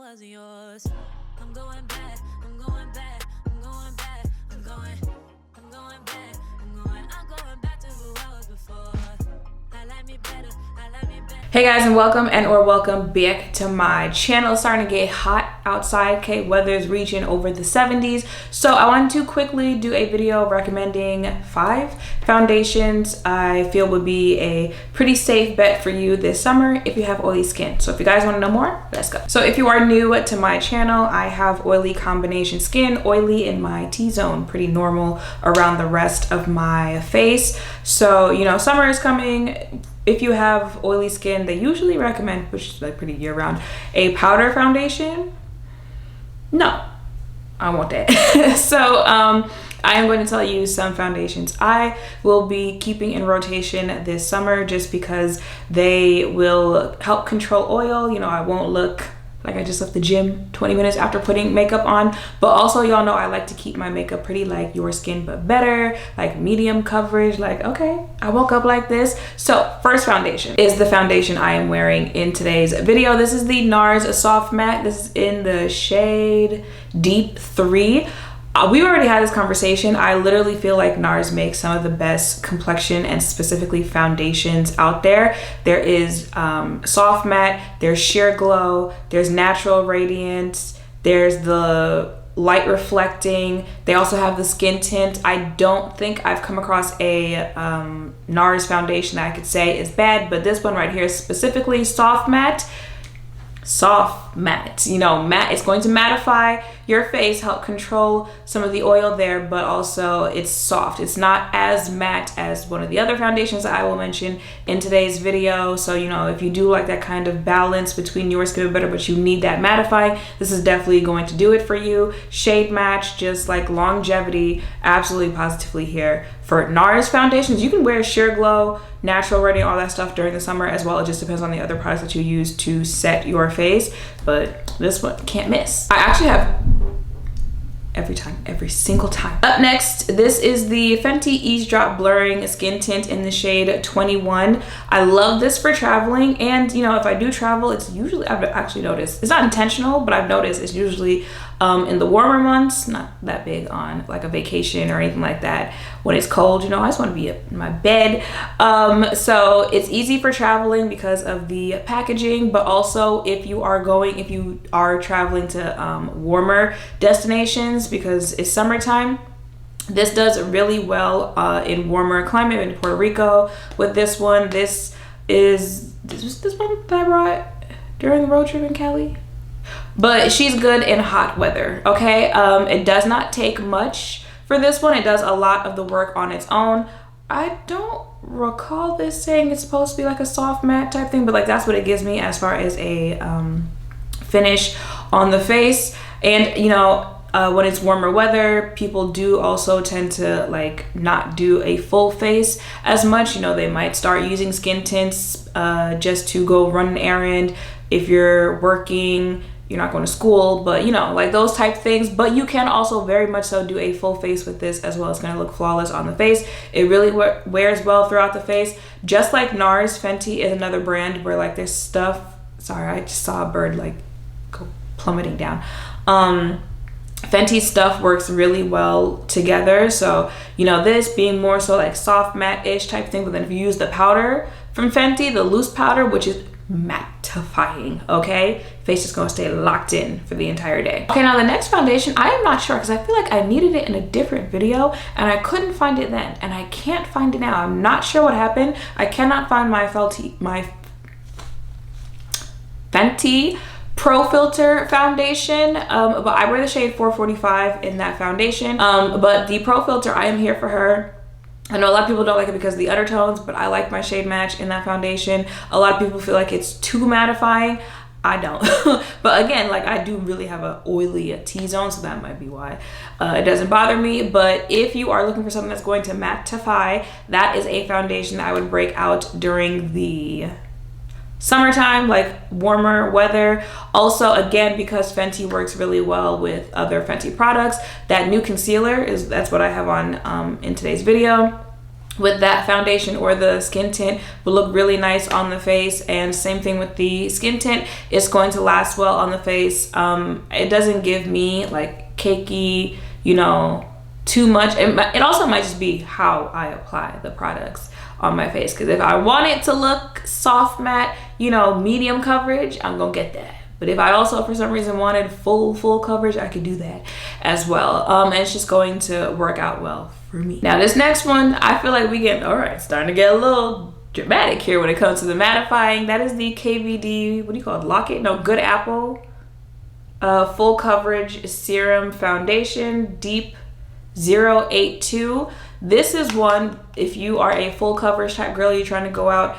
wasn't yours. I'm going back, I'm going back, I'm going back, I'm going back, I'm going back to who I was before. I like me better, I like me better. Hey guys, and welcome back to my channel. It's starting to get hot outside. Okay, weather's reaching over the 70s. So I wanted to quickly do a video recommending 5 foundations I feel would be a pretty safe bet for you this summer if you have oily skin. So if you guys want to know more, let's go. So if you are new to my channel, I have oily combination skin, oily in my T-zone, pretty normal around the rest of my face. So, you know, summer is coming. If you have oily skin, they usually recommend, which is like pretty year-round, a powder foundation. No, I want that. So I am going to tell you some foundations I will be keeping in rotation this summer just because they will help control oil. You know, I won't look like I just left the gym 20 minutes after putting makeup on, but also y'all know I like to keep my makeup pretty like your skin but better, like medium coverage, like okay, I woke up like this. So first foundation is the foundation I am wearing in today's video. This is the Nars Soft Matte. This is in the shade Deep 3. We already had this conversation. I literally feel like Nars makes some of the best complexion and specifically foundations out there. There is soft matte, there's sheer glow, there's natural radiance, there's the light reflecting. They also have the skin tint. I don't think I've come across a Nars foundation that I could say is bad, but this one right here is specifically soft matte. Soft matte, you know, matte, it's going to mattify your face, help control some of the oil there, but also it's soft. It's not as matte as one of the other foundations that I will mention in today's video. So, you know, if you do like that kind of balance between your skin and better, but you need that mattifying, this is definitely going to do it for you. Shade match, just like longevity, absolutely positively here. For Nars foundations, you can wear sheer glow, natural radiant, all that stuff during the summer as well. It just depends on the other products that you use to set your face, but this one can't miss. I actually have every single time. Up next, this is the Fenty Eaze Drop Blurring Skin Tint in the shade 21. I love this for traveling, and you know, if I do travel, it's usually, I've actually noticed, it's not intentional, but I've noticed it's usually in the warmer months, not that big on like a vacation or anything like that. When it's cold, you know, I just want to be in my bed. So it's easy for traveling because of the packaging, but also if you are traveling to warmer destinations because it's summertime, this does really well in warmer climate. In Puerto Rico with this one. This was this one that I brought during the road trip in Cali. But she's good in hot weather, okay? It does not take much for this one. It does a lot of the work on its own. I don't recall this saying it's supposed to be like a soft matte type thing, but like that's what it gives me as far as a finish on the face. And you know, when it's warmer weather, people do also tend to like not do a full face as much. You know, they might start using skin tints just to go run an errand. If you're working, you're not going to school, but you know, like those type things. But you can also very much so do a full face with this as well. It's going to look flawless on the face. It really wears well throughout the face. Just like Nars, Fenty is another brand where like there's stuff, sorry, I just saw a bird like go plummeting down. Fenty stuff works really well together. So, you know, this being more so like soft matte-ish type thing, but then if you use the powder from Fenty, the loose powder, which is mattifying, okay, face is going to stay locked in for the entire day. Okay, now the next foundation, I am not sure because I feel like I needed it in a different video and I couldn't find it then, and I can't find it now. I'm not sure what happened. I cannot find my Fenty Pro Filt'r foundation, but I wear the shade 445 in that foundation. But the Pro Filt'r, I am here for her. I know a lot of people don't like it because of the undertones, but I like my shade match in that foundation. A lot of people feel like it's too mattifying. I don't. But again, like I do really have an oily T-zone, so that might be why it doesn't bother me. But if you are looking for something that's going to mattify, that is a foundation that I would break out during the summertime, like warmer weather. Also, again, because Fenty works really well with other Fenty products, that new concealer that's what I have on in today's video. with that foundation or the skin tint will look really nice on the face. And same thing with the skin tint, it's going to last well on the face. It doesn't give me like cakey, you know, too much. It also might just be how I apply the products on my face, because if I want it to look soft matte, you know, medium coverage, I'm gonna get that. But if I also for some reason wanted full coverage, I could do that as well. And it's just going to work out well for me. Now this next one, I feel like we get, all right, starting to get a little dramatic here when it comes to the mattifying. That is the KVD, what do you call it, Lock-It? No, Good Apple full coverage serum foundation, deep 082. This is one, if you are a full coverage type girl, you're trying to go out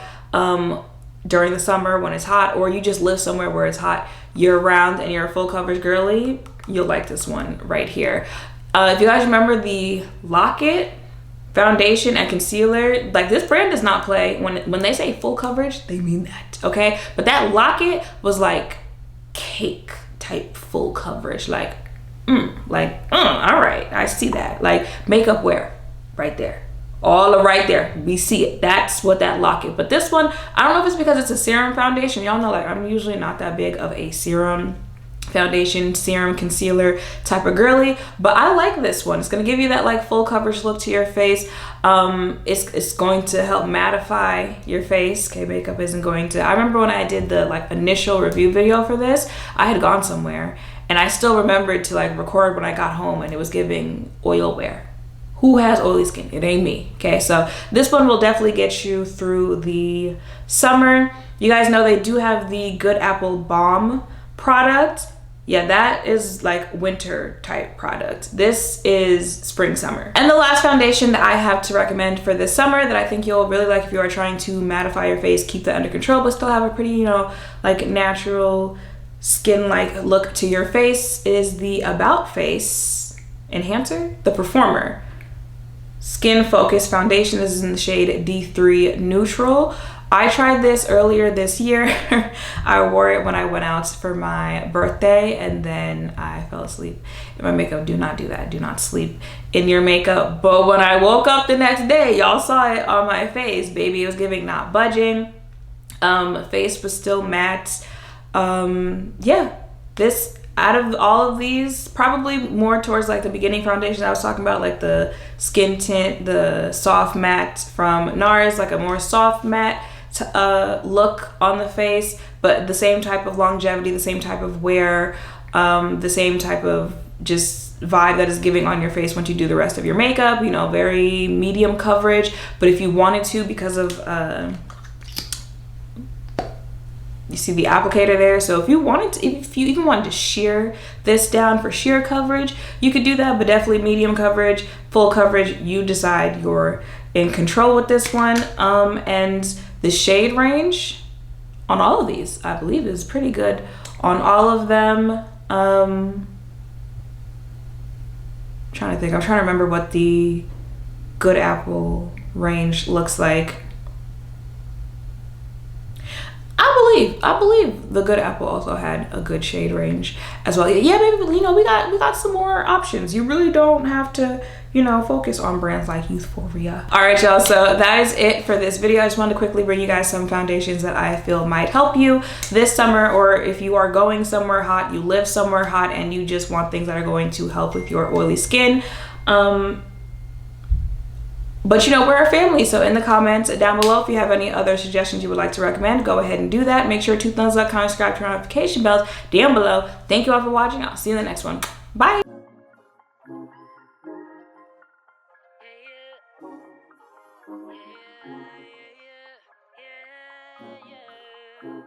during the summer when it's hot, or you just live somewhere where it's hot year round and you're a full coverage girly, you'll like this one right here. If you guys remember the Lock-It foundation and concealer, like this brand does not play. When they say full coverage, they mean that, okay? But that Lock-It was like cake type full coverage, like all right, I see that. Like makeup wear right there, all right there, we see it. That's what that Lock-It. But this one, I don't know if it's because it's a serum foundation. Y'all know, like, I'm usually not that big of a serum foundation, serum concealer type of girly, but I like this one. It's gonna give you that like full coverage look to your face. It's going to help mattify your face. Okay, makeup isn't going to. I remember when I did the like initial review video for this, I had gone somewhere and I still remembered to like record when I got home, and it was giving oil wear. Who has oily skin? It ain't me. Okay, so this one will definitely get you through the summer. You guys know they do have the Good Apple Balm product. Yeah, that is like winter type product. This is spring summer. And the last foundation that I have to recommend for this summer that I think you'll really like if you are trying to mattify your face, keep that under control, but still have a pretty, you know, like natural skin-like look to your face, is the About Face Enhancer, the Performer Skin Focus Foundation. This is in the shade D3 Neutral. I tried this earlier this year. I wore it when I went out for my birthday, and then I fell asleep in my makeup. Do not do that. Do not sleep in your makeup. But when I woke up the next day, y'all saw it on my face. Baby, it was giving not budging. Face was still matte. Yeah, this, out of all of these, probably more towards like the beginning foundation I was talking about, like the skin tint, the soft matte from Nars, like a more soft matte look on the face, but the same type of longevity, the same type of wear, the same type of just vibe that is giving on your face once you do the rest of your makeup, you know, very medium coverage. But if you wanted to, because of you see the applicator there, so if you wanted to, if you even wanted to sheer this down for sheer coverage, you could do that. But definitely medium coverage, full coverage, you decide. You're in control with this one. And the shade range on all of these, I believe, is pretty good on all of them. Trying to think, I'm trying to remember what the Good Apple range looks like. I believe the Good Apple also had a good shade range as well. Yeah, maybe, you know, we got some more options. You really don't have to, you know, focus on brands like Euphoria. All right, y'all, so that is it for this video. I just wanted to quickly bring you guys some foundations that I feel might help you this summer, or if you are going somewhere hot, you live somewhere hot, and you just want things that are going to help with your oily skin. But you know, we're a family, so in the comments down below, if you have any other suggestions you would like to recommend, go ahead and do that. Make sure to thumbs up, comment, subscribe, turn on notification bells down below. Thank you all for watching. I'll see you in the next one. Bye. Yeah.